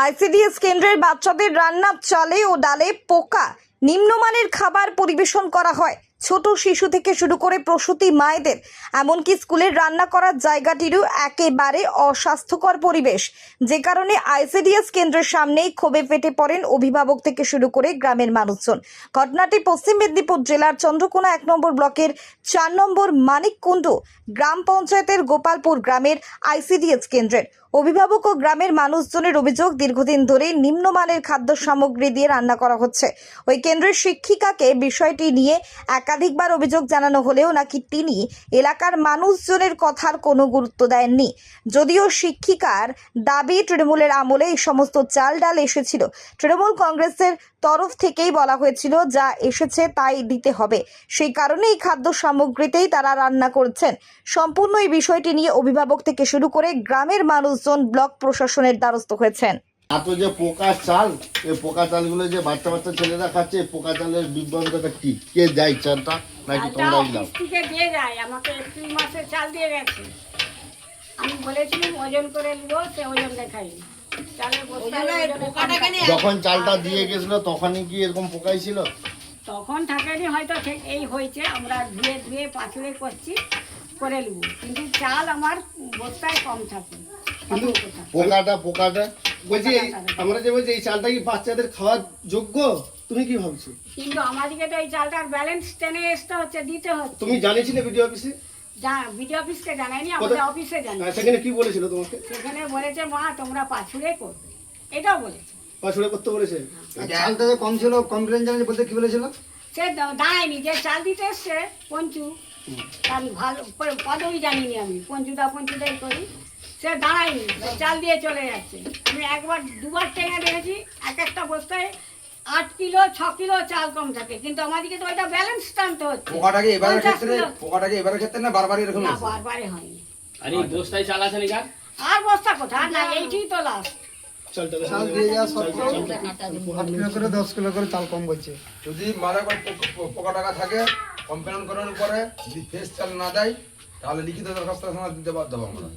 ICDS কেন্দ্রের বাচ্চাদের রান্নার চালে ও ডালে পোকা, নিম্নমানের খাবার পরিবেশন করা হয়। ছোট শিশু থেকে শুরু করে প্রসূতি মায়েদের, এমনকি স্কুলের রান্না করার জায়গাটিরও একেবারে অস্বাস্থ্যকর পরিবেশ, যে কারণে আইসিডিএস কেন্দ্রের সামনেই ক্ষোভে ফেটে পড়েন অভিভাবক থেকে শুরু করে গ্রামের মানুষজন। ঘটনাটি পশ্চিম মেদিনীপুর জেলার চন্দ্রকোনা 1 নম্বর ব্লকের 4 নম্বর মানিককুণ্ড গ্রাম পঞ্চায়েতের গোপালপুর গ্রামের আইসিডিএস কেন্দ্রের। অভিভাবক ও গ্রামের মানুষজনের অভিযোগ, দীর্ঘদিন ধরে নিম্নমানের খাদ্য সামগ্রী দিয়ে রান্না করা হচ্ছে। ওই কেন্দ্রের শিক্ষিকাকে বিষয়টি নিয়ে একাধিকবার অভিযোগ জানানো হলেও নাকি তিনি এলাকার মানুষজনের কথার কোনো গুরুত্ব দেননি। যদিও শিক্ষিকার দাবি, তৃণমূলের আমলে এই সমস্ত চাল ডাল এসেছিল, তৃণমূল কংগ্রেসের তরফ থেকেই বলা হয়েছিল যা এসেছে তাই দিতে হবে, সেই কারণে এই খাদ্য সামগ্রীতেই তারা রান্না করছেন। সম্পূর্ণ এই বিষয়টি নিয়ে অভিভাবক থেকে শুরু করে গ্রামের মানুষজন ব্লক প্রশাসনের দ্বারস্থ হয়েছেন। এত যে পোকা চাল, এই পোকা চালগুলো যে বাচ্চা বাচ্চা ছেলেরা খাচ্ছে, পোকা চালের বিভ্রান্তটা কি? কে দেয় চালটা? নাকি তোমরাই দাও? থেকে দিয়ে যায়, আমাকে এপ্রিল মাসে চাল দিয়ে গেছে। আমি বলেছিলাম ওজন করে নিব, সে ওজন দেখাইনি। চালের বস্তা যখন চালটা দিয়ে গেছিল তখনই কি এরকম পোকাই ছিল? তখন থাকেনি, হয়তো ঠিক এই হয়েছে। আমরা ধুয়ে ধুয়ে পাথরে করছি, করে নিব, কিন্তু চাল আমার বস্তায় কম থাকে। পোকাটা বলছি আমরা যে বলছি এই চালটা কি বাচ্চাদের খাওয়ার যোগ্য, তুমি কি ভাবছো? কিন্তু আমাদেরকে তো এই চালটার ব্যালেন্স টেনে আসতে হচ্ছে, দিতে হচ্ছে। তুমি জানিয়েছিলে ভিডিও অফিসে? বিডিও অফিসকে জানাইনি, আমাদের অফিসে জানি। সেখানে কি বলেছিল তোমাকে? সেখানে বলেছে মা তোমরা পাথরে করবে, এটাও বলেছে। পাশুড়ে করতে বলেছে? চালটা যে কম ছিল, কমপ্লেন জানিয়ে বলতে কি বলেছিল? সে দাঁড়ায়নি, যে চাল দিতে এসছে পঞ্চু, তার ভালো পদবি জানিনি আমি, পঞ্চুদাই করি, সে দাঁড়ায়নি, চাল দিয়ে চলে যাচ্ছে। আমি একবার দুবার টেনে দেখেছি, এক একটা বস্তায় 8 কিলো 6 কিলো চাল কম থাকে, কিন্তু আমাদেরকে তো ওইটা ব্যালেন্স টানতে হচ্ছে। পোকাটাকে এবারের ক্ষেত্রে না বারবার এরকম না, আছে? বারবারে হয়নি। আরে বস্তায় চাল আছে নাকি? আর বস্তা কোথায় না, এইটাই তো লাস্ট। চাল দিয়ে যাওয়া সত্ত্বেও 8 কিলো করে 10 কিলো করে চাল কম বলছে। যদি মারা পোকা টাকা থাকে, কমপ্লেন করার পরে যদি ফ্রেশ চাল না দেয়, তাহলে লিখিত দরখাস্ত দিতে বাধ্য হবো আমরা।